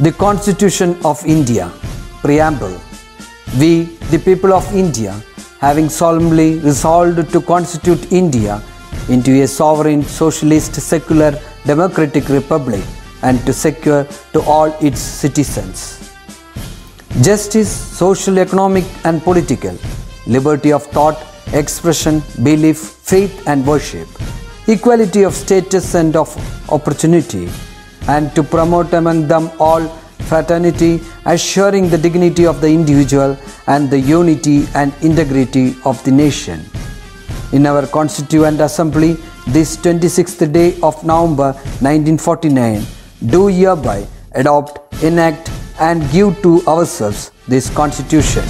The Constitution of India. Preamble. We, the people of India, having solemnly resolved to constitute India into a sovereign, socialist, secular, democratic republic and to secure to all its citizens justice, social, economic and political, liberty of thought, expression, belief, faith and worship, equality of status and of opportunity, and to promote among them all fraternity, assuring the dignity of the individual and the unity and integrity of the nation. In our Constituent Assembly, this 26th day of November 1949, do hereby adopt, enact and give to ourselves this Constitution.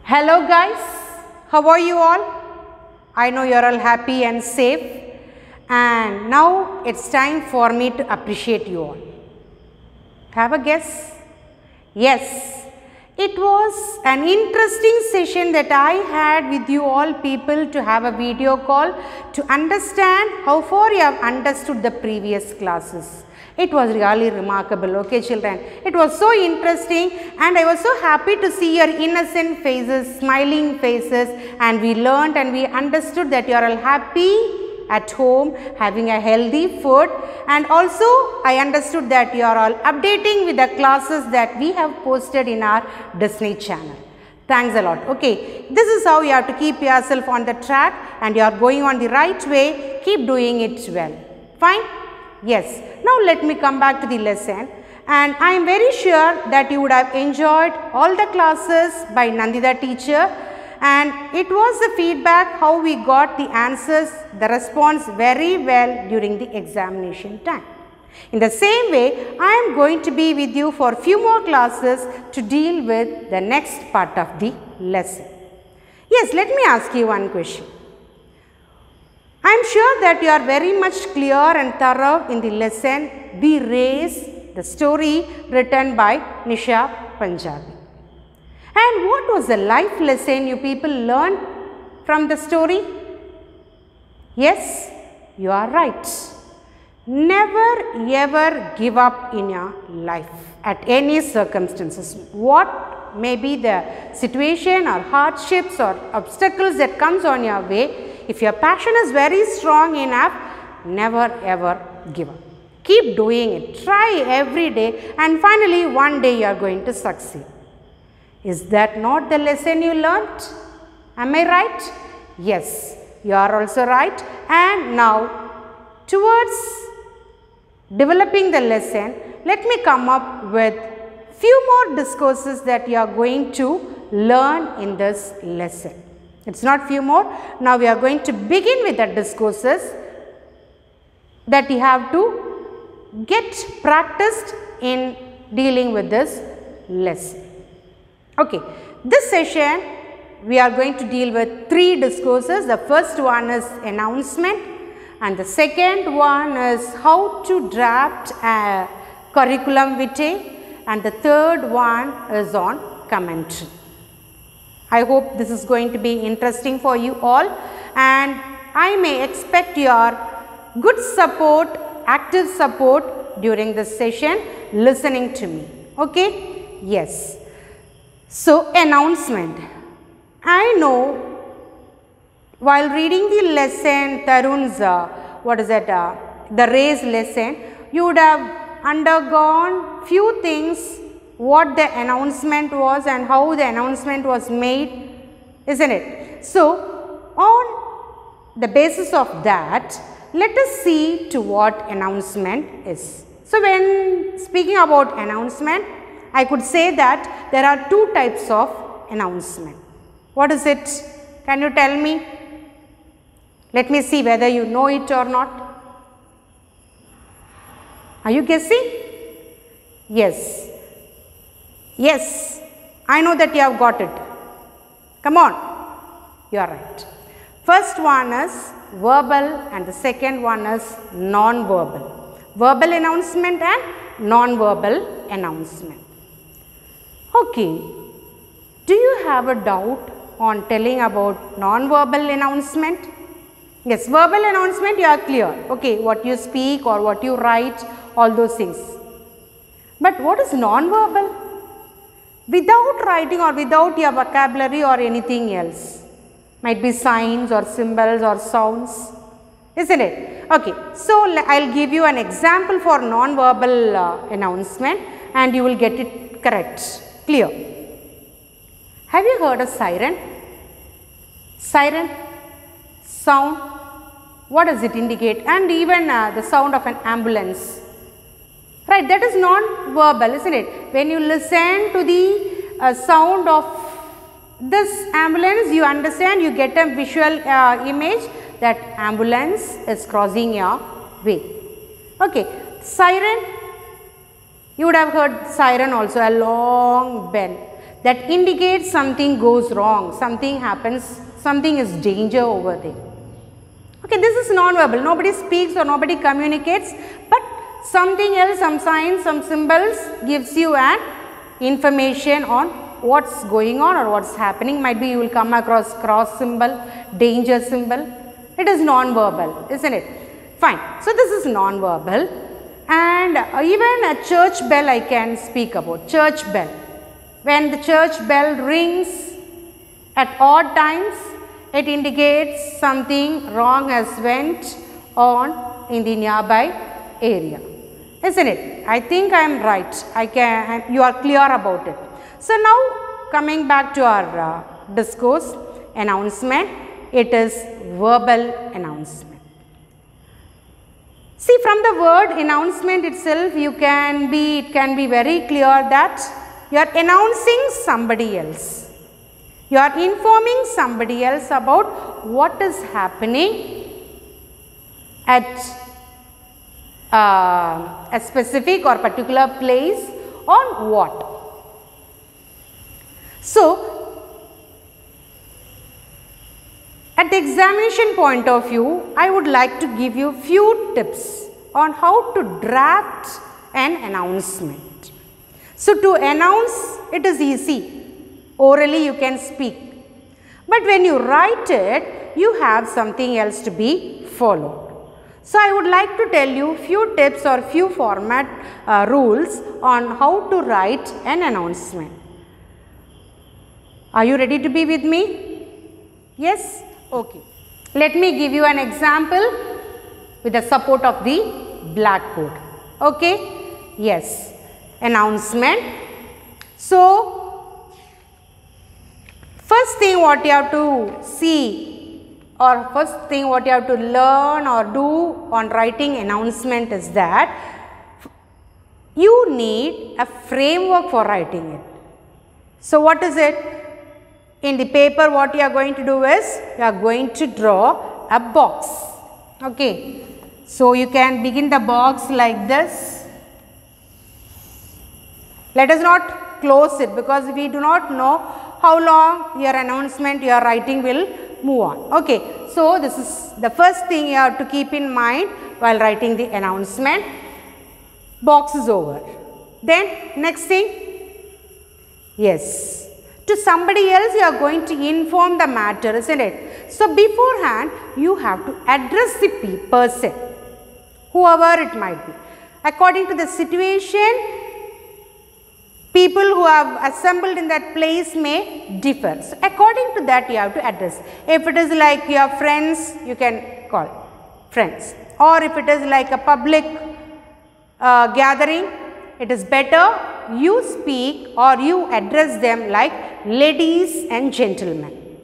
Hello guys, how are you all? I know you are all happy and safe, and now it's time for me to appreciate you all. Have a guess? Yes. It was an interesting session that I had with you all people to have a video call to understand how far you have understood the previous classes. It was really remarkable, okay children. It was so interesting and I was so happy to see your innocent faces, smiling faces, and we learned and we understood that you are all happy at home, having a healthy food, and also I understood that you are all updating with the classes that we have posted in our Disney channel. Thanks a lot. Okay, this is how you have to keep yourself on the track and you are going on the right way. Keep doing it well. Fine? Yes. Now let me come back to the lesson, and I am very sure that you would have enjoyed all the classes by Nandita teacher. And it was the feedback how we got the answers, the response very well during the examination time. In the same way, I am going to be with you for few more classes to deal with the next part of the lesson. Yes, let me ask you one question. I am sure that you are very much clear and thorough in the lesson The Race, the story written by Nisha Punjabi. And what was the life lesson you people learned from the story? Yes, you are right. Never ever give up in your life at any circumstances. What may be the situation or hardships or obstacles that comes on your way, if your passion is very strong enough, never ever give up. Keep doing it. Try every day and finally one day you are going to succeed. Is that not the lesson you learnt? Am I right? Yes, you are also right. And now, towards developing the lesson, let me come up with few more discourses that you are going to learn in this lesson. It's not few more. Now, we are going to begin with the discourses that you have to get practiced in dealing with this lesson. Okay, this session we are going to deal with three discourses. The first one is announcement, and the second one is how to draft a curriculum vitae, and the third one is on commentary. I hope this is going to be interesting for you all, and I may expect your good support, active support during this session, listening to me. Okay? Yes. So, announcement. I know while reading the lesson, Tarun's, the race lesson, you would have undergone few things, what the announcement was and how the announcement was made, isn't it? So, on the basis of that, let us see to what announcement is. So, when speaking about announcement, I could say that there are two types of announcement. What is it? Can you tell me? Let me see whether you know it or not. Are you guessing? Yes. Yes. I know that you have got it. Come on. You are right. First one is verbal and the second one is non-verbal. Verbal announcement and non-verbal announcement. Okay, do you have a doubt on telling about non-verbal announcement? Yes, verbal announcement you are clear. Okay, what you speak or what you write, all those things. But what is non-verbal? Without writing or without your vocabulary or anything else. Might be signs or symbols or sounds, isn't it? Okay, so I'll give you an example for non-verbal announcement and you will get it correct, clear. Have you heard a siren? Siren, sound, what does it indicate? And even the sound of an ambulance. Right, that is non-verbal, isn't it? When you listen to the sound of this ambulance, you understand, you get a visual image that ambulance is crossing your way. Okay, siren, you would have heard siren also, a long bell that indicates something goes wrong, something happens, something is danger over there. Okay, this is non-verbal, nobody speaks or nobody communicates, but something else, some signs, some symbols gives you an information on what's going on or what's happening. Might be you will come across cross symbol, danger symbol. It is non-verbal, isn't it? Fine. So, this is non-verbal, and even a church bell I can speak about. Church bell. When the church bell rings at odd times, it indicates something wrong has went on in the nearby area, isn't it? I think I am right. You are clear about it. So, now coming back to our discourse announcement, it is verbal announcement. See, from the word announcement itself, it can be very clear that you are announcing somebody else. You are informing somebody else about what is happening at a specific or particular place on what. So, at the examination point of view, I would like to give you few tips on how to draft an announcement. So, to announce it is easy, orally you can speak, but when you write it, you have something else to be followed. So, I would like to tell you few tips or few format rules on how to write an announcement. Are you ready to be with me? Yes? Okay. Let me give you an example with the support of the blackboard. Okay? Yes. Announcement. So, first thing what you have to see or first thing what you have to learn or do on writing announcement is that you need a framework for writing it. So, what is it? In the paper what you are going to do is, you are going to draw a box. Okay. So, you can begin the box like this. Let us not close it because we do not know how long your announcement, your writing will move on. Okay. So, this is the first thing you have to keep in mind while writing the announcement. Box is over. Then next thing, yes. To somebody else you are going to inform the matter, isn't it? So, beforehand you have to address the person, whoever it might be. According to the situation, people who have assembled in that place may differ. So, according to that you have to address. If it is like your friends, you can call friends, or if it is like a public gathering, it is better you speak or you address them like ladies and gentlemen.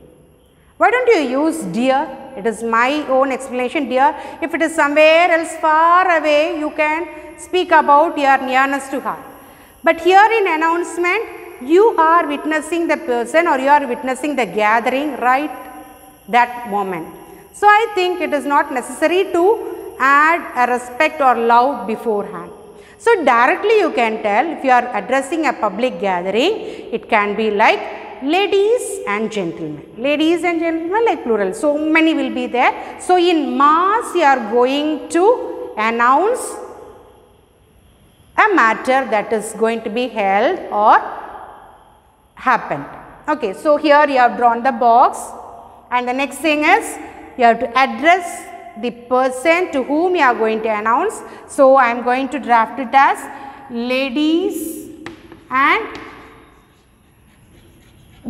Why don't you use dear? It is my own explanation, dear. If it is somewhere else far away, you can speak about your nearness to her. But here in announcement, you are witnessing the person or you are witnessing the gathering right that moment. So, I think it is not necessary to add a respect or love beforehand. So, directly you can tell if you are addressing a public gathering, it can be like ladies and gentlemen. Ladies and gentlemen like plural. So, many will be there. So, in mass you are going to announce a matter that is going to be held or happened. Okay. So, here you have drawn the box and the next thing is you have to address the person to whom you are going to announce. So, I am going to draft it as ladies and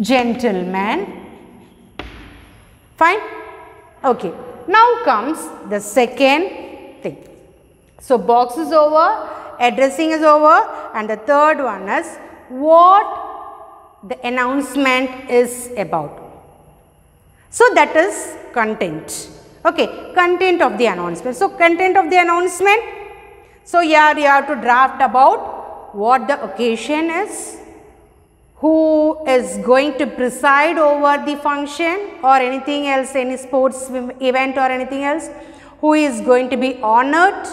gentlemen. Fine. Okay. Now comes the second thing. So, box is over, addressing is over, and the third one is what the announcement is about. So, that is content. Okay, content of the announcement. So, content of the announcement. So, here you have to draft about what the occasion is, who is going to preside over the function or anything else, any sports event or anything else, who is going to be honored,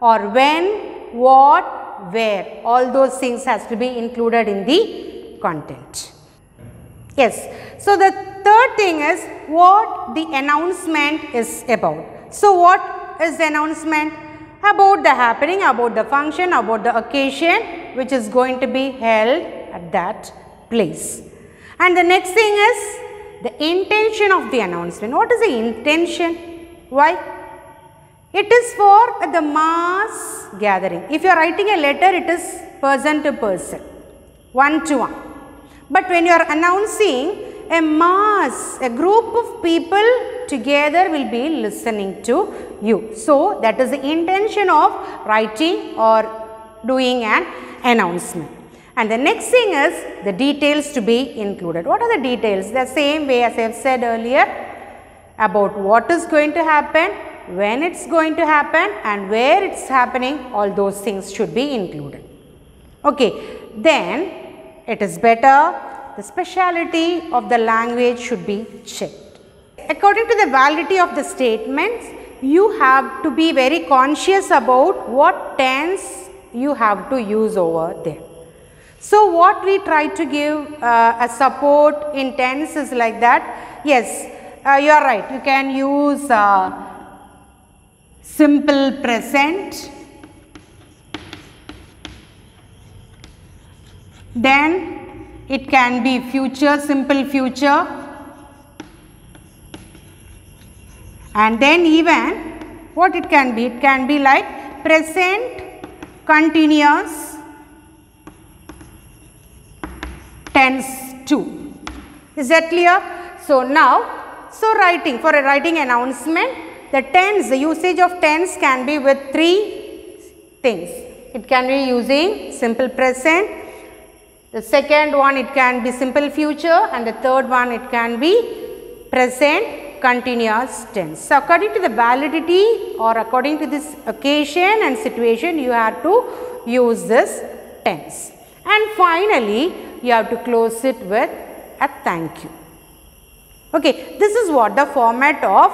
or when, what, where, all those things has to be included in the content. Yes. So, the third thing is what the announcement is about. So, what is the announcement? About the happening, about the function, about the occasion which is going to be held at that place. And the next thing is the intention of the announcement. What is the intention? Why? It is for the mass gathering. If you are writing a letter, it is person to person, one to one. But when you are announcing a mass, a group of people together will be listening to you. So, that is the intention of writing or doing an announcement. And the next thing is the details to be included. What are the details? The same way as I have said earlier about what is going to happen, when it is going to happen, and where it is happening, all those things should be included. Okay. Then it is better the speciality of the language should be checked. According to the validity of the statements, you have to be very conscious about what tense you have to use over there. So, what we try to give a support in tense is like that. Yes, you are right. You can use simple present, then it can be future, simple future, and then even what it can be like present continuous tense too. Is that clear? So, now, writing, for a writing announcement, the tense, the usage of tense can be with three things. It can be using simple present, the second one it can be simple future, and the third one it can be present continuous tense. So, according to the validity or according to this occasion and situation, you have to use this tense. And finally, you have to close it with a thank you. Okay, this is what the format of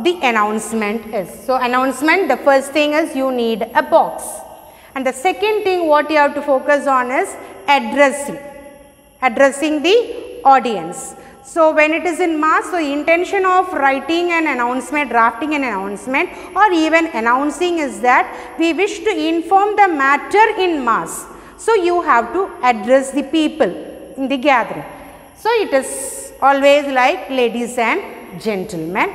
the announcement is. So, announcement, the first thing is you need a box, and the second thing what you have to focus on is addressing the audience. So, when it is in mass, so intention of writing an announcement, drafting an announcement, or even announcing is that we wish to inform the matter in mass. So, you have to address the people in the gathering. So, it is always like ladies and gentlemen.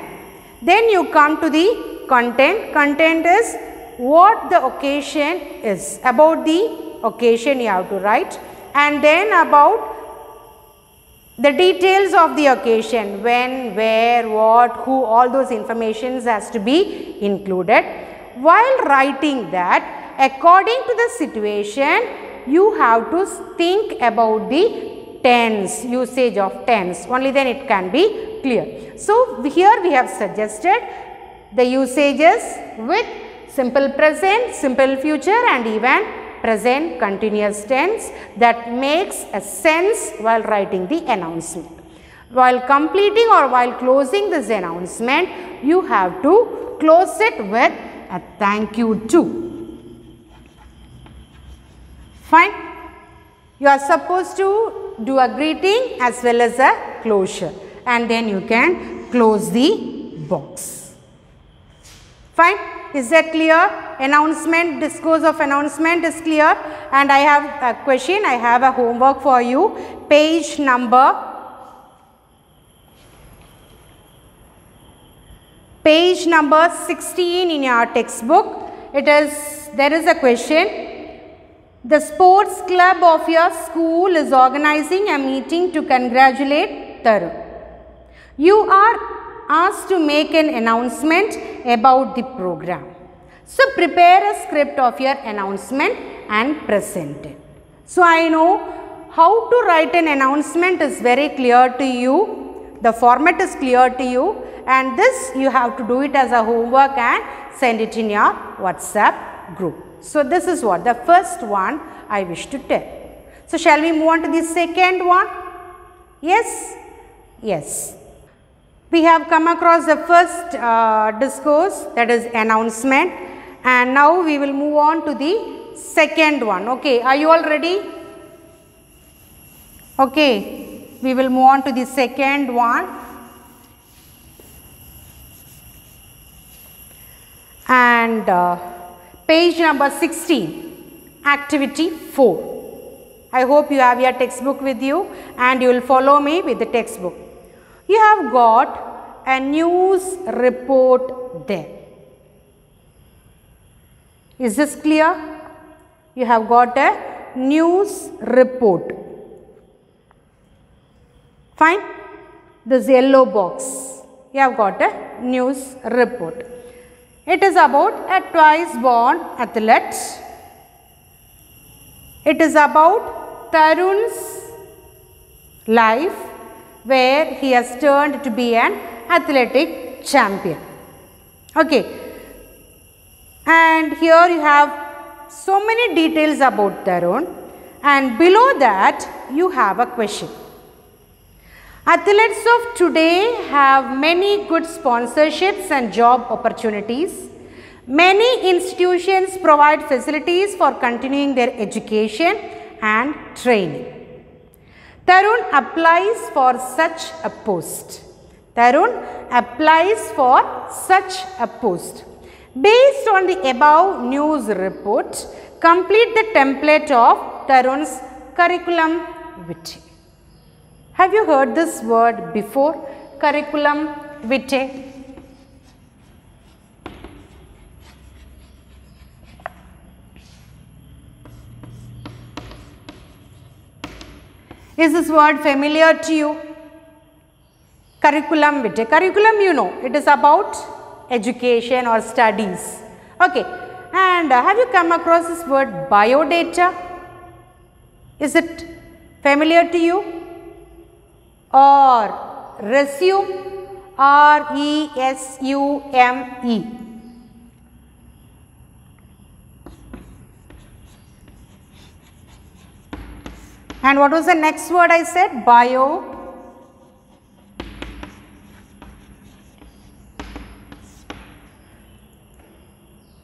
Then you come to the content. Content is what the occasion is. About the occasion you have to write, and then about the details of the occasion, when, where, what, who, all those informations has to be included. While writing that, according to the situation, you have to think about the tense, usage of tense, only then it can be clear. So, here we have suggested the usages with simple present, simple future, and even present continuous tense that makes a sense while writing the announcement. While completing or while closing this announcement, you have to close it with a thank you too. Fine. You are supposed to do a greeting as well as a closure, and then you can close the box. Fine. Is that clear? Announcement, discourse of announcement is clear, and I have a question, I have a homework for you. Page number Page number 16 in your textbook. There is a question. The sports club of your school is organizing a meeting to congratulate Tarun. You are asked to make an announcement about the program. So prepare a script of your announcement and present it. So I know how to write an announcement is very clear to you. The format is clear to you, and this you have to do it as a homework and send it in your WhatsApp group. So this is what the first one I wish to tell. So shall we move on to the second one? Yes? Yes. We have come across the first discourse, that is announcement, and now we will move on to the second one. Okay, are you all ready? Okay, we will move on to the second one. And page number 16, activity 4. I hope you have your textbook with you and you will follow me with the textbook. You have got a news report there. Is this clear? You have got a news report. Fine. This yellow box. You have got a news report. It is about a twice born athlete. It is about Tarun's life, where he has turned to be an athletic champion. Okay. And here you have so many details about Tarun, and below that you have a question. Athletes of today have many good sponsorships and job opportunities. Many institutions provide facilities for continuing their education and training. Tarun applies for such a post. Tarun applies for such a post. Based on the above news report, complete the template of Tarun's curriculum vitae. Have you heard this word before? Curriculum vitae. Is this word familiar to you? Curriculum vitae. Curriculum, you know, it is about education or studies. Okay. And have you come across this word biodata? Is it familiar to you? Or resume, R-E-S-U-M-E. And what was the next word I said? Bio.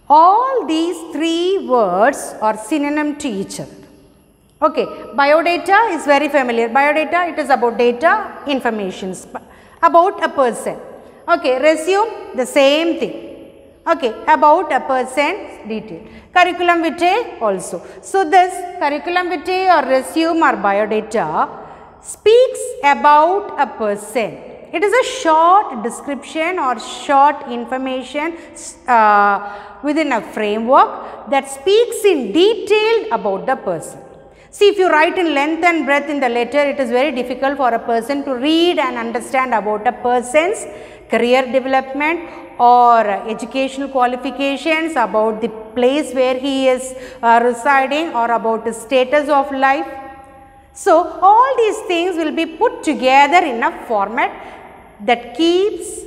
All these three words are synonym to each other. Okay, biodata is very familiar. Biodata, it is about data, informations about a person. Okay, resume, the same thing. Okay, about a person's detail. Curriculum vitae also. So this curriculum vitae or resume or biodata speaks about a person. It is a short description or short information within a framework that speaks in detail about the person. See, if you write in length and breadth in the letter, it is very difficult for a person to read and understand about a person's career development or educational qualifications, about the place where he is residing, or about his status of life. So, all these things will be put together in a format that keeps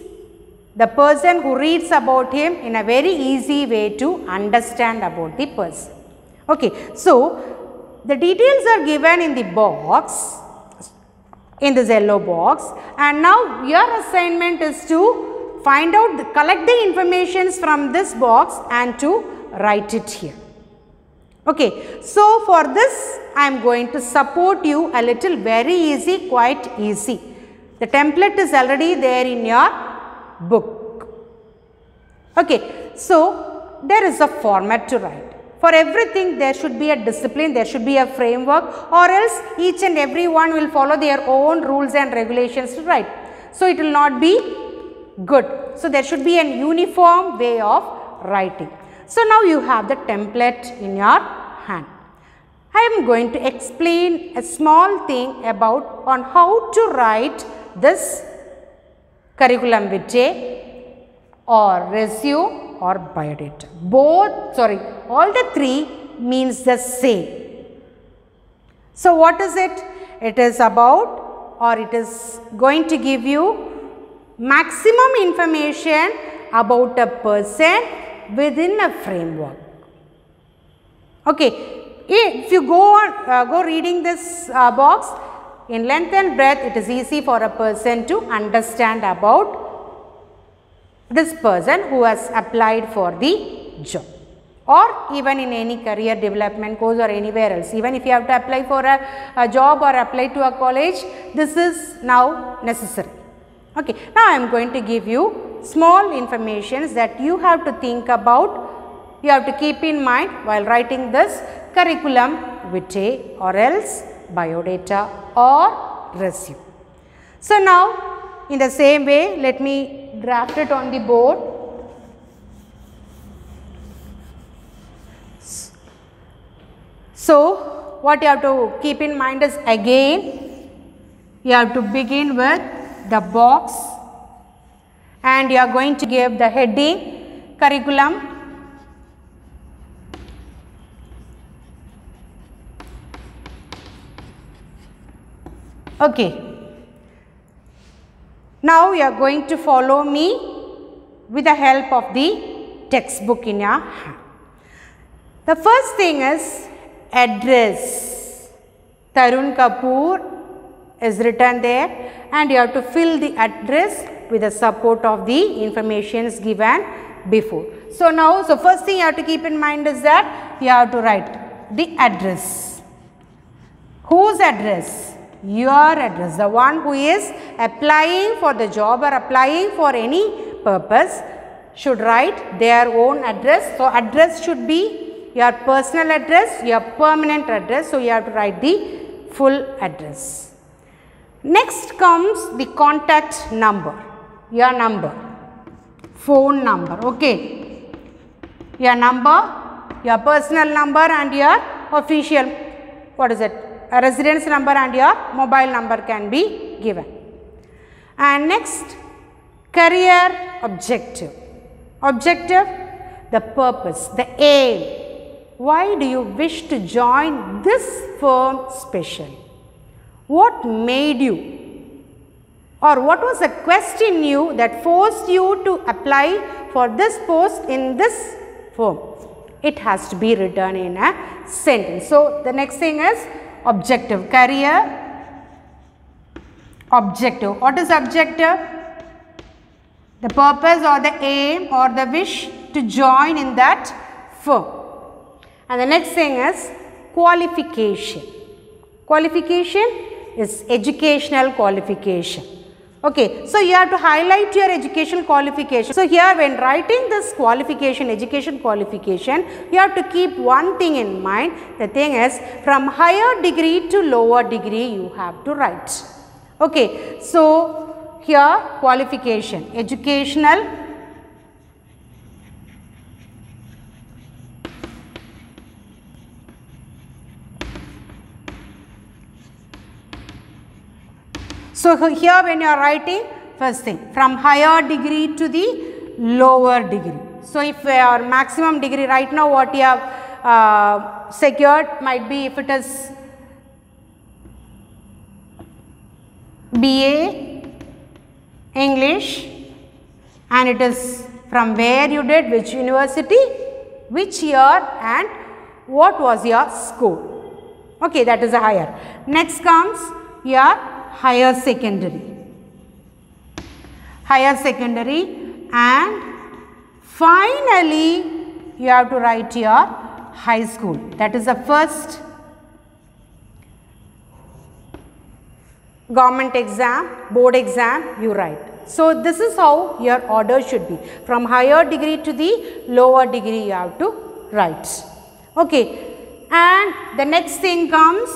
the person who reads about him in a very easy way to understand about the person. Okay. So, the details are given in the box, in this yellow box, and now your assignment is to find out, collect the information from this box and to write it here. Okay. So, for this I am going to support you a little, very easy, quite easy. The template is already there in your book. Okay. So, there is a format to write. For everything there should be a discipline, there should be a framework, or else each and every one will follow their own rules and regulations to write. So, it will not be good. So there should be an uniform way of writing. So now you have the template in your hand. I am going to explain a small thing about on how to write this curriculum vitae or resume or biodata. All the three means the same. So what is it? It is about, or it is going to give you maximum information about a person within a framework. Okay. If you go reading this box, in length and breadth, it is easy for a person to understand about this person who has applied for the job, or even in any career development course or anywhere else. Even if you have to apply for a job or apply to a college, this is now necessary. Okay. Now, I am going to give you small informations that you have to think about, you have to keep in mind while writing this curriculum vitae or else biodata or resume. So now in the same way, let me draft it on the board. So what you have to keep in mind is, again you have to begin with the box and you are going to give the heading curriculum . Okay. Now you are going to follow me with the help of the textbook in your hand. The first thing is address. Tarun Kapoor is written there and you have to fill the address with the support of the informations given before. So now, first thing you have to keep in mind is that you have to write the address. Whose address? Your address. The one who is applying for the job or applying for any purpose should write their own address. So address should be your personal address, your permanent address. So you have to write the full address. Next comes the contact number, your number, phone number. Okay. Your number, your personal number and your official, what is it? A residence number and your mobile number can be given. And next, career objective. Objective, the purpose, the aim. Why do you wish to join this firm specially? What made you, or what was the quest in you that forced you to apply for this post in this firm? It has to be written in a sentence. So the next thing is objective, career, objective. What is objective? The purpose or the aim or the wish to join in that firm. And the next thing is qualification. Qualification is educational qualification. Okay, so you have to highlight your educational qualification. So here when writing this qualification, education qualification, you have to keep one thing in mind. The thing is, from higher degree to lower degree you have to write. Okay, so here qualification, educational So here when you are writing, first thing, from higher degree to the lower degree. So if your maximum degree right now what you have secured might be, if it is BA English and it is from where you did, which university, which year and what was your score. Okay, that is a higher. Next comes your higher secondary. Higher secondary, and finally you have to write your high school. That is the first government exam, board exam you write. So this is how your order should be. From higher degree to the lower degree you have to write. Okay, and the next thing comes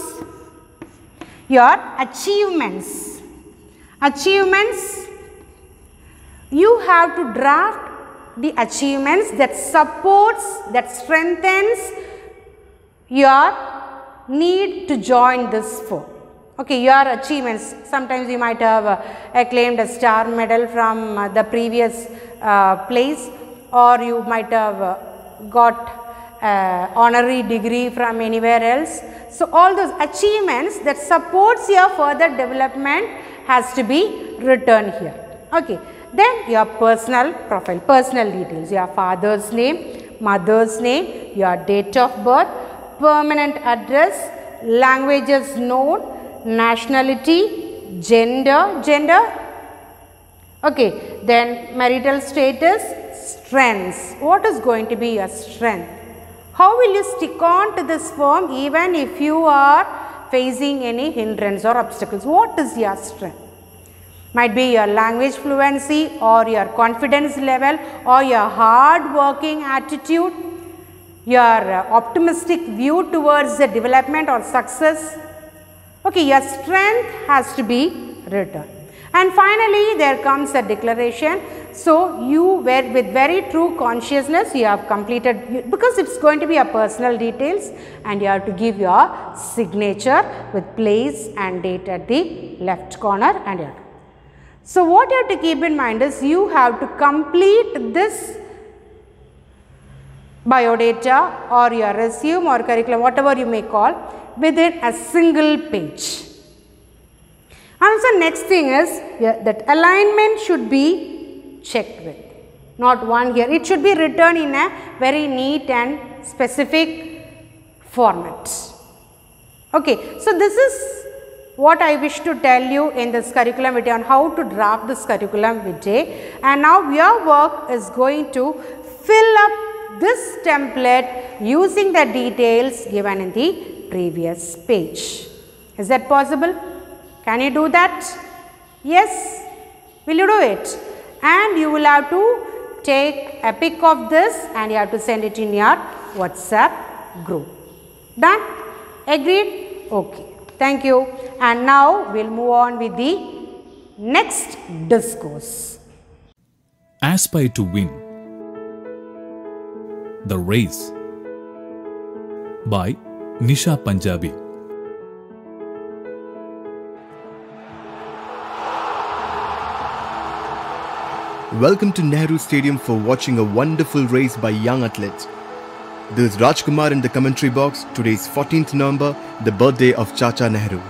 your achievements. Achievements, you have to draft the achievements that supports, that strengthens your need to join this firm. Okay, your achievements. Sometimes you might have acclaimed a star medal from the previous place, or you might have got honorary degree from anywhere else. So, all those achievements that supports your further development has to be written here. Okay. Then your personal profile, personal details, your father's name, mother's name, your date of birth, permanent address, languages known, nationality, gender, okay. Then marital status, strengths. What is going to be your strength? How will you stick on to this firm even if you are facing any hindrance or obstacles? What is your strength? Might be your language fluency, or your confidence level, or your hard working attitude, your optimistic view towards the development or success. Okay, your strength has to be written. And finally, there comes a declaration. So, you were with very true consciousness, you have completed, because it is going to be your personal details, and you have to give your signature with place and date at the left corner. And so, what you have to keep in mind is you have to complete this biodata or your resume or curriculum, whatever you may call, within a single page. And so, next thing is that alignment should be checked with, not one here. It should be written in a very neat and specific format. Okay. So, this is what I wish to tell you in this curriculum vitae on how to draft this curriculum vitae, and now your work is going to fill up this template using the details given in the previous page. Is that possible? Can you do that? Yes? Will you do it? And you will have to take a pic of this and you have to send it in your WhatsApp group. Done? Agreed? Okay. Thank you. And now we will move on with the next discourse. Aspire to win. The Race by Nisha Punjabi. Welcome to Nehru Stadium for watching a wonderful race by young athletes. This is Rajkumar in the commentary box. Today is 14th November, the birthday of Chacha Nehru.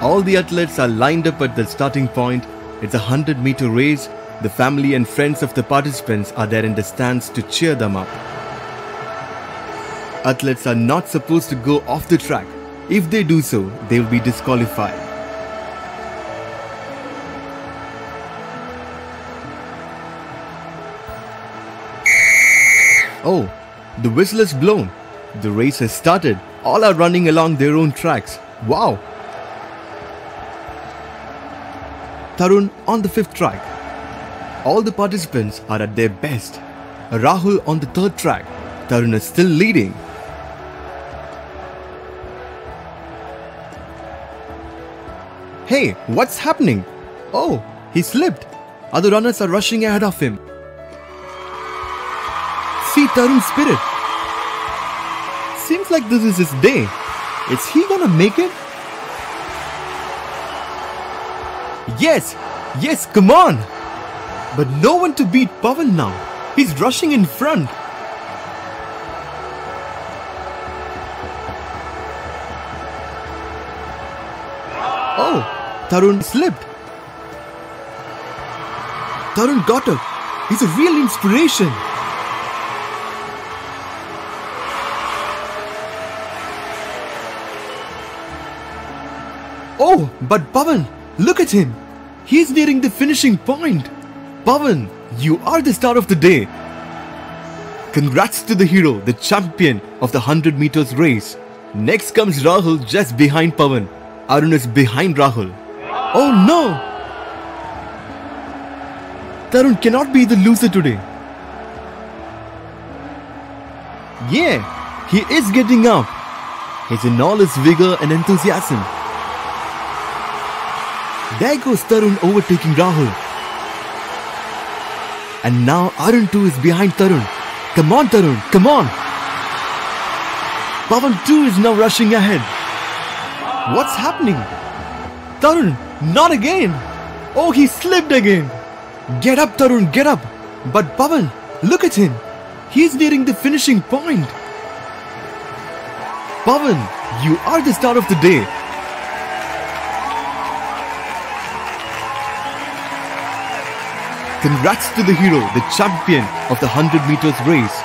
All the athletes are lined up at the starting point. It's a 100-meter race. The family and friends of the participants are there in the stands to cheer them up. Athletes are not supposed to go off the track. If they do so, they will be disqualified. Oh, the whistle is blown. The race has started. All are running along their own tracks. Wow! Tarun on the 5th track. All the participants are at their best. Rahul on the 3rd track. Tarun is still leading. Hey, what's happening? Oh, he slipped. Other runners are rushing ahead of him. See Tarun's spirit. Seems like this is his day. Is he gonna make it? Yes! Yes, come on! But no one to beat Pawan now. He's rushing in front. Oh, Tarun slipped. Tarun got up. He's a real inspiration. Oh, but Pawan, look at him. He's nearing the finishing point. Pawan, you are the star of the day. Congrats to the hero, the champion of the 100 meters race. Next comes Rahul just behind Pawan. Arun is behind Rahul. Oh no! Tarun cannot be the loser today. Yeah, he is getting up. He's in all his vigor and enthusiasm. There goes Tarun overtaking Rahul. And now Arun too is behind Tarun. Come on Tarun, come on! Pawan too is now rushing ahead. What's happening? Tarun, not again! Oh, he slipped again! Get up Tarun, get up! But Pawan, look at him! He's nearing the finishing point! Pawan, you are the star of the day! Congrats to the hero, the champion of the 100 meters race.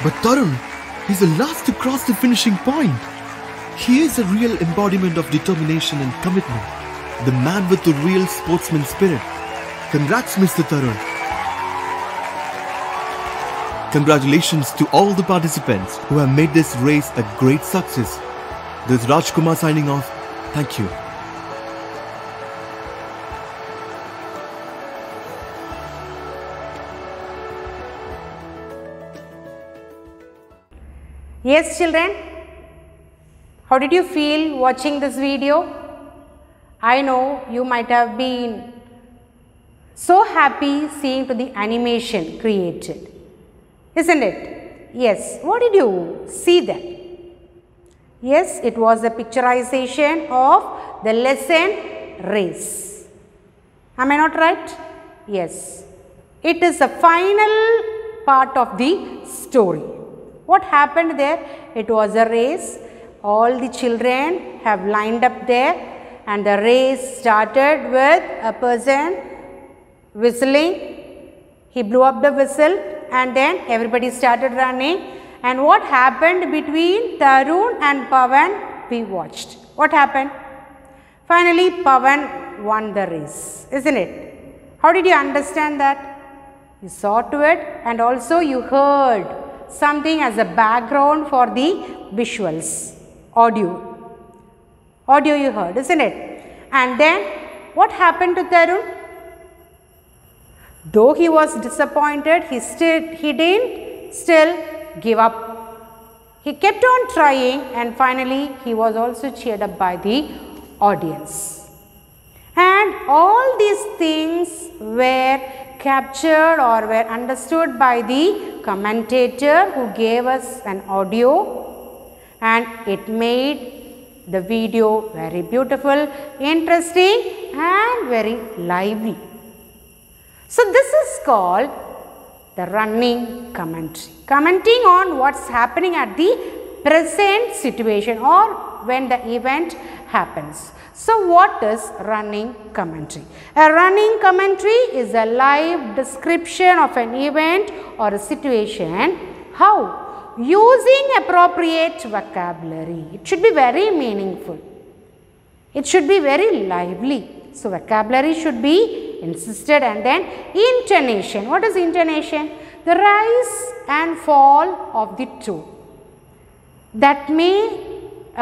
But Tarun, he's the last to cross the finishing point. He is a real embodiment of determination and commitment. The man with the real sportsman spirit. Congrats, Mr. Tarun. Congratulations to all the participants who have made this race a great success. This is Rajkumar signing off. Thank you. Yes, children, how did you feel watching this video? I know you might have been so happy seeing to the animation created, isn't it? Yes, what did you see there? Yes, it was a picturization of the lesson race. Am I not right? Yes, it is the final part of the story. What happened there? It was a race. All the children have lined up there and the race started with a person whistling. He blew up the whistle and then everybody started running. And what happened between Tarun and Pawan? We watched. What happened? Finally, Pawan won the race, isn't it? How did you understand that? You saw to it and also you heard something as a background for the visuals, audio you heard, isn't it? And then what happened to Tarun? Though he was disappointed, he didn't still give up. He kept on trying and finally he was also cheered up by the audience. And all these things were captured or were understood by the commentator who gave us an audio, and it made the video very beautiful, interesting and very lively. So this is called the running commentary, commenting on what's happening at the present situation or when the event happens. So what is running commentary? A running commentary is a live description of an event or a situation. How? Using appropriate vocabulary. It should be very meaningful. It should be very lively. So vocabulary should be insisted, and then intonation. What is intonation? The rise and fall of the tone. That may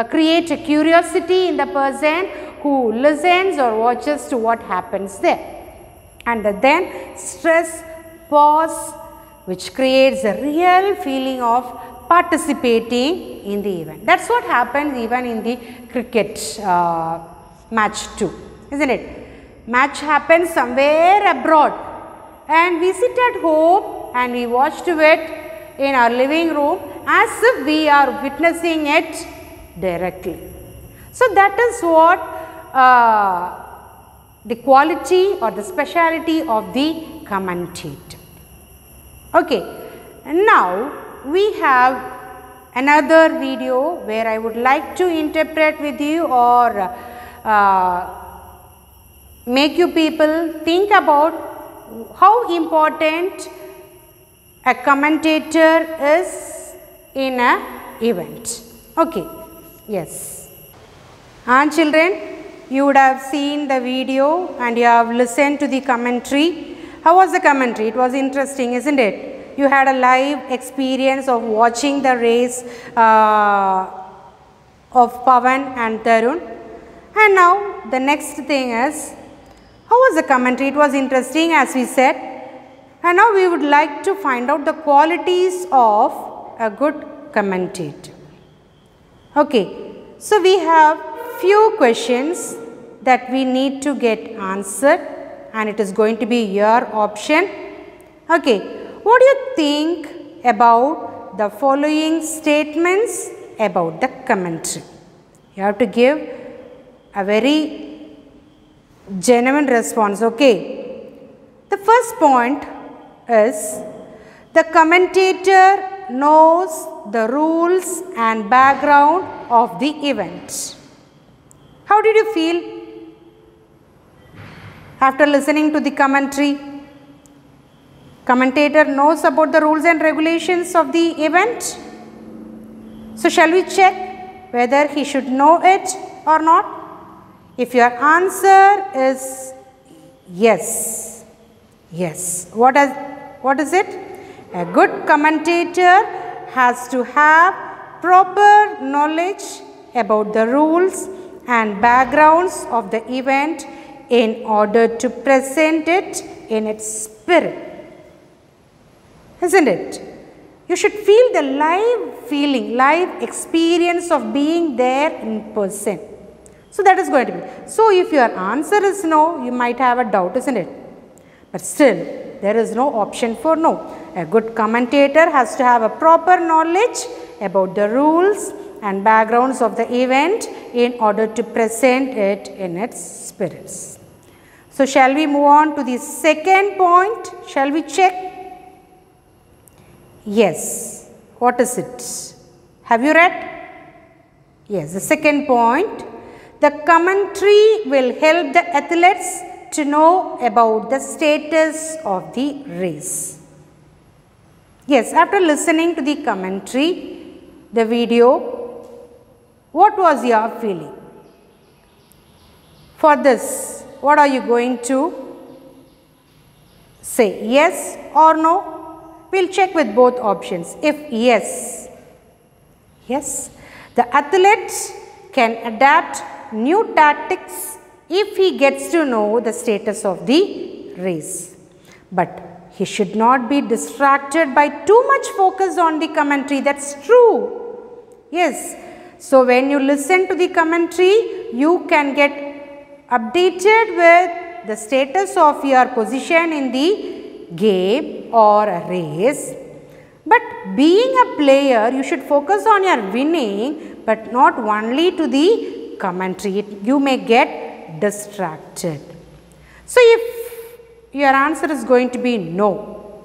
create a curiosity in the person who listens or watches to what happens there. And then stress, pause, which creates a real feeling of participating in the event. That's what happens even in the cricket match too, isn't it? Match happens somewhere abroad and we sit at home and we watch to it in our living room as if we are witnessing it directly. So that is what the quality or the speciality of the commentator. Okay, and now we have another video where I would like to interpret with you or make you people think about how important a commentator is in an event. Okay, yes. And children, you would have seen the video and you have listened to the commentary. How was the commentary? It was interesting, isn't it? You had a live experience of watching the race of Pawan and Tarun. And now the next thing is, how was the commentary? It was interesting, as we said. And now we would like to find out the qualities of a good commentator. Okay, so we have few questions that we need to get answered, and it is going to be your option. Okay, what do you think about the following statements about the commentary? You have to give a very genuine response. Okay, the first point is the commentator knows the rules and background of the event. How did you feel after listening to the commentary? Commentator knows about the rules and regulations of the event. So shall we check whether he should know it or not? If your answer is yes, what is it? A good commentator has to have proper knowledge about the rules and backgrounds of the event in order to present it in its spirit. Isn't it? You should feel the live feeling, live experience of being there in person. So that is going to be. So if your answer is no, you might have a doubt, isn't it? But still, there is no option for no. A good commentator has to have a proper knowledge about the rules and backgrounds of the event in order to present it in its spirits. So shall we move on to the second point? Shall we check? Yes. What is it? Have you read? Yes, the second point. The commentary will help the athletes to know about the status of the race. Yes, after listening to the commentary, the video, what was your feeling? For this, what are you going to say? Yes or no? We'll check with both options. If yes, the athlete can adapt new tactics if he gets to know the status of the race. But he should not be distracted by too much focus on the commentary. That's true. Yes. So when you listen to the commentary, you can get updated with the status of your position in the game or a race. But being a player, you should focus on your winning, but not only to the commentary. You may get distracted. So if your answer is going to be no,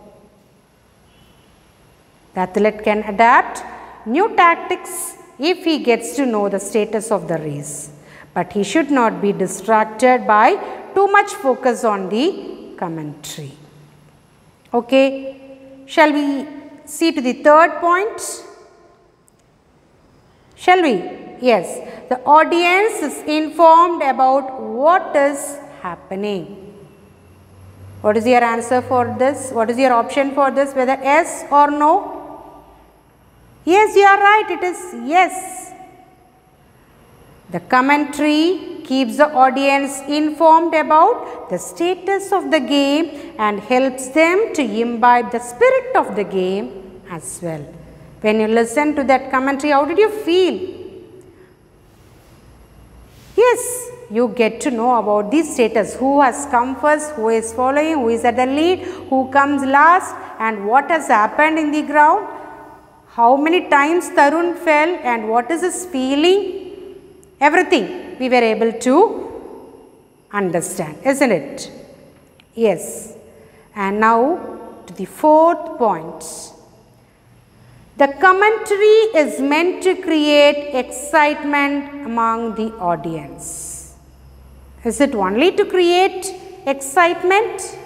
the athlete can adapt new tactics if he gets to know the status of the race, but he should not be distracted by too much focus on the commentary. Okay, shall we see to the third point? Shall we? Yes, the audience is informed about what is happening. What is your answer for this? What is your option for this? Whether yes or no? Yes, you are right. It is yes. The commentary keeps the audience informed about the status of the game and helps them to imbibe the spirit of the game as well. When you listen to that commentary, how did you feel? Yes, you get to know about the status, who has come first, who is following, who is at the lead, who comes last, and what has happened in the ground, how many times Tarun fell and what is his feeling, everything we were able to understand, isn't it? Yes. And now to the fourth point. The commentary is meant to create excitement among the audience. Is it only to create excitement?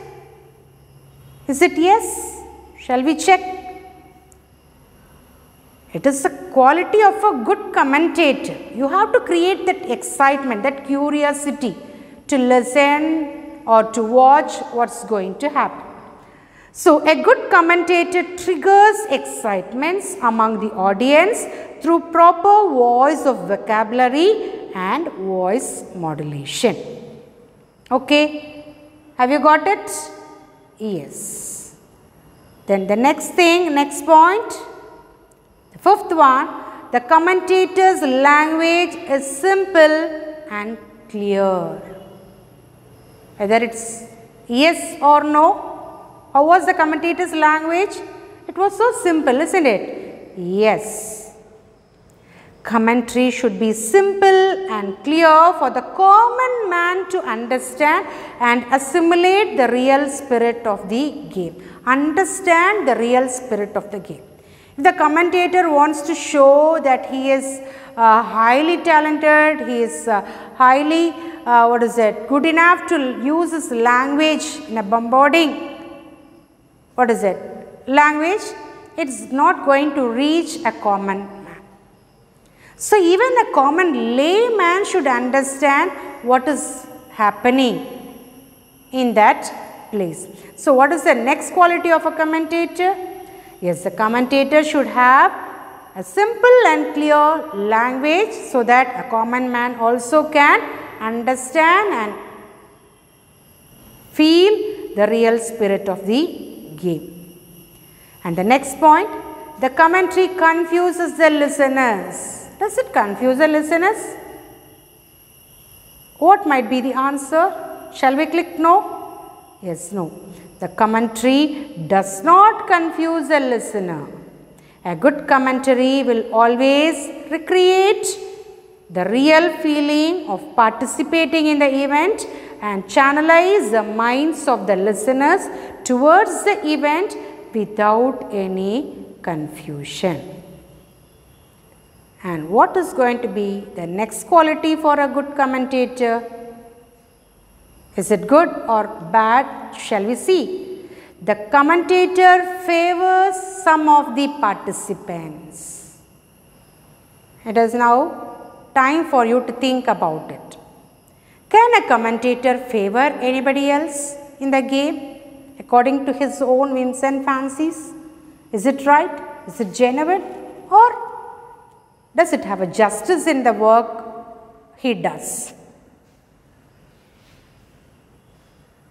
Is it yes? Shall we check? It is the quality of a good commentator. You have to create that excitement, that curiosity to listen or to watch what's going to happen. So, a good commentator triggers excitements among the audience through proper voice of vocabulary and voice modulation. Okay, have you got it? Yes. Then the next thing, next point, the fifth one, the commentator's language is simple and clear. Whether it's yes or no, how was the commentator's language? It was so simple, isn't it? Yes. Commentary should be simple and clear for the common man to understand and assimilate the real spirit of the game. Understand the real spirit of the game. If the commentator wants to show that he is highly talented, he is highly, good enough to use his language in a bombarding, language, it's not going to reach a common man. So even a common layman should understand what is happening in that place. So what is the next quality of a commentator? Yes, the commentator should have a simple and clear language so that a common man also can understand and feel the real spirit of the game. And the next point, the commentary confuses the listeners. Does it confuse the listeners? What might be the answer? Shall we click no? Yes, no. The commentary does not confuse the listener. A good commentary will always recreate the real feeling of participating in the event and channelize the minds of the listeners towards the event without any confusion. And what is going to be the next quality for a good commentator? Is it good or bad? Shall we see? The commentator favors some of the participants. It is now time for you to think about it. Can a commentator favor anybody else in the game according to his own whims and fancies? Is it right? Is it genuine? Or does it have a justice in the work he does?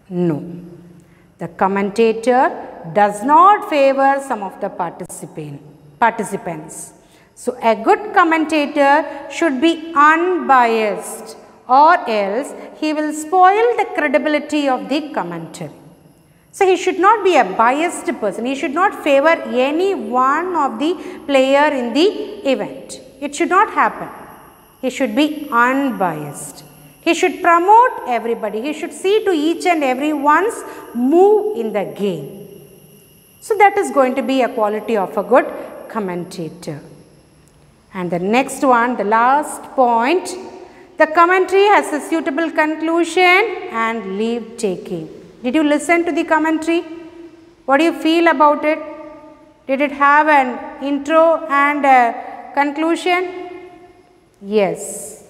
No. The commentator does not favor some of the participants. So a good commentator should be unbiased, or else he will spoil the credibility of the commentary. So he should not be a biased person. He should not favor any one of the player in the event. It should not happen. He should be unbiased. He should promote everybody. He should see to each and everyone's move in the game. So that is going to be a quality of a good commentator. And the next one, the last point, the commentary has a suitable conclusion and leave taking. Did you listen to the commentary? What do you feel about it? Did it have an intro and a conclusion? Yes.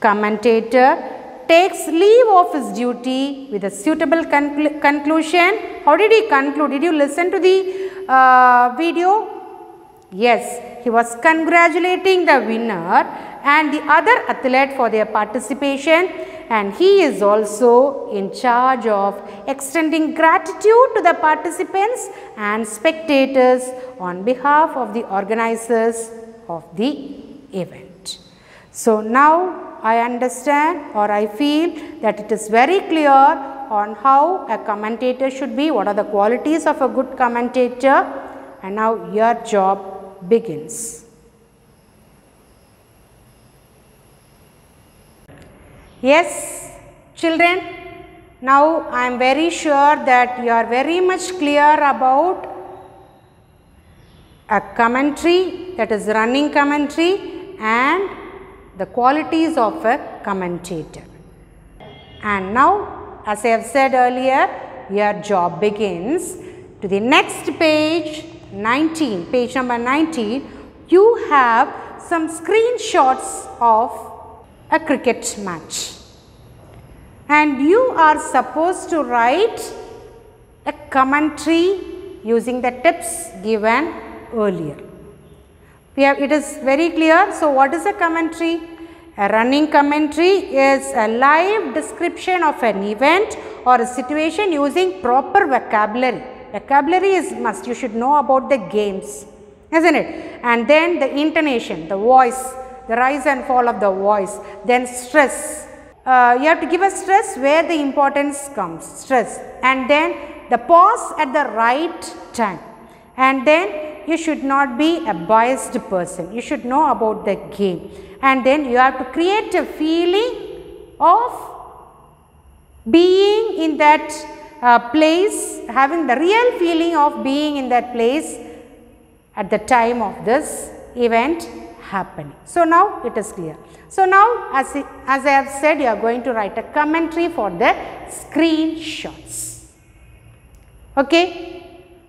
Commentator takes leave of his duty with a suitable conclusion. How did he conclude? Did you listen to the video? Yes, he was congratulating the winner and the other athlete for their participation, and he is also in charge of extending gratitude to the participants and spectators on behalf of the organizers of the event. So now I understand, or I feel that it is very clear on how a commentator should be, what are the qualities of a good commentator, and now your job begins. Yes, children, now I am very sure that you are very much clear about a commentary, that is running commentary, and the qualities of a commentator. And now, as I have said earlier, your job begins. To the next page, 19, page number 19, you have some screenshots of a cricket match. And you are supposed to write a commentary using the tips given earlier. It is very clear. So, what is a commentary? A running commentary is a live description of an event or a situation using proper vocabulary. Vocabulary is must. You should know about the games, isn't it? And then the intonation, the voice, the rise and fall of the voice, then stress. You have to give a stress where the importance comes, stress, and then the pause at the right time. And then you should not be a biased person. You should know about the game. And then you have to create a feeling of being in that place, having the real feeling of being in that place at the time of this event happening. So now it is clear. So now as I have said, you are going to write a commentary for the screenshots. Okay.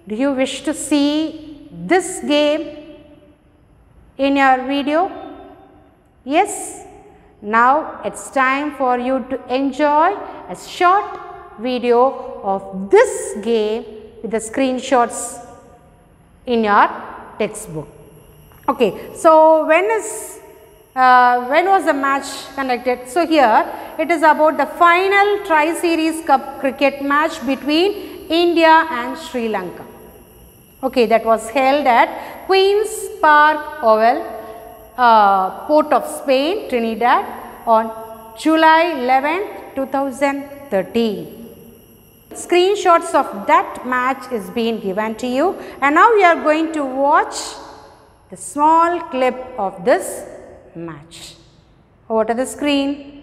Do you wish to see this game in your video? Yes. Now it's time for you to enjoy a short video of this game with the screenshots in your textbook. Okay, so when was the match conducted? So here it is about the final Tri-Series Cup cricket match between India and Sri Lanka. Okay, that was held at Queen's Park Oval, Port of Spain, Trinidad on July 11, 2013. Screenshots of that match is being given to you, and now we are going to watch the small clip of this match. Over to the screen.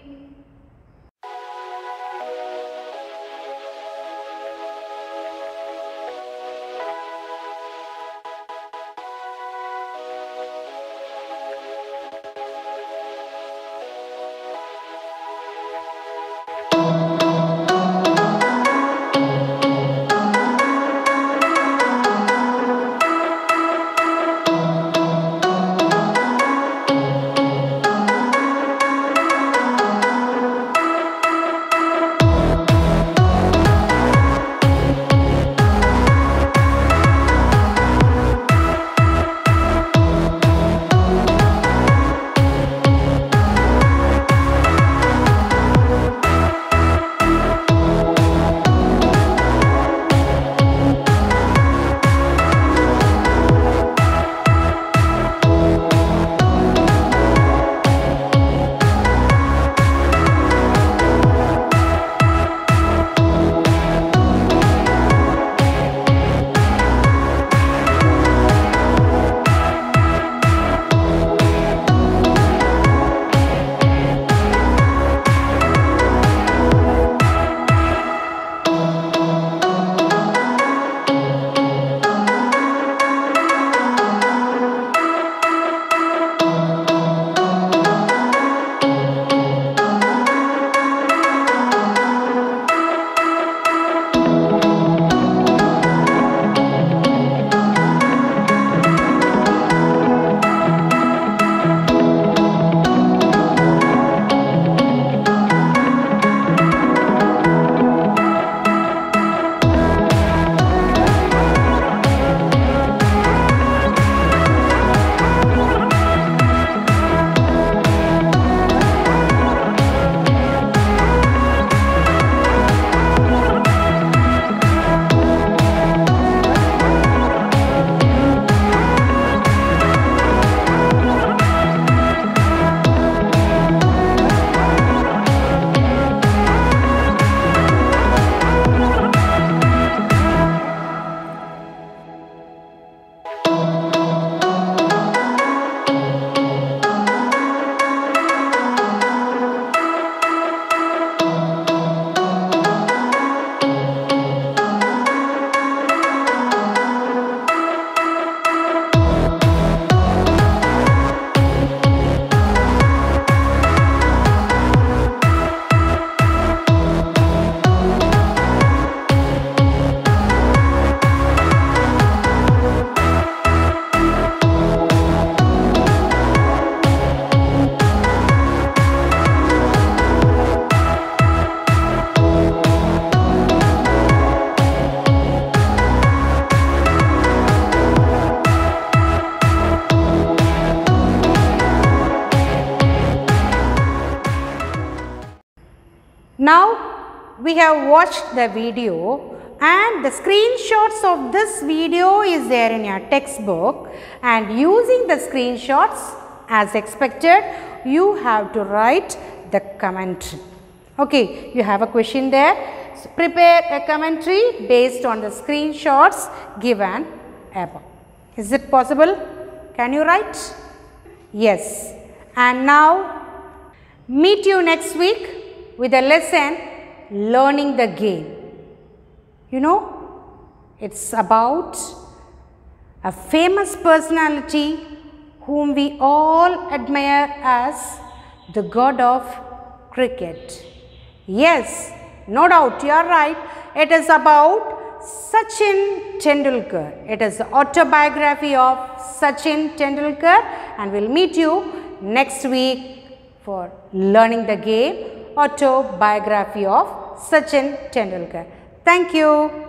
Now we have watched the video and the screenshots of this video is there in your textbook, and using the screenshots as expected you have to write the commentary. Okay, you have a question there. So prepare a commentary based on the screenshots given above. Is it possible? Can you write? Yes. And now meet you next week with a lesson, learning the game. You know, it's about a famous personality whom we all admire as the god of cricket. Yes, no doubt you are right. It is about Sachin Tendulkar. It is the autobiography of Sachin Tendulkar, and we'll meet you next week for learning the game, autobiography of Sachin Tendulkar. Thank you.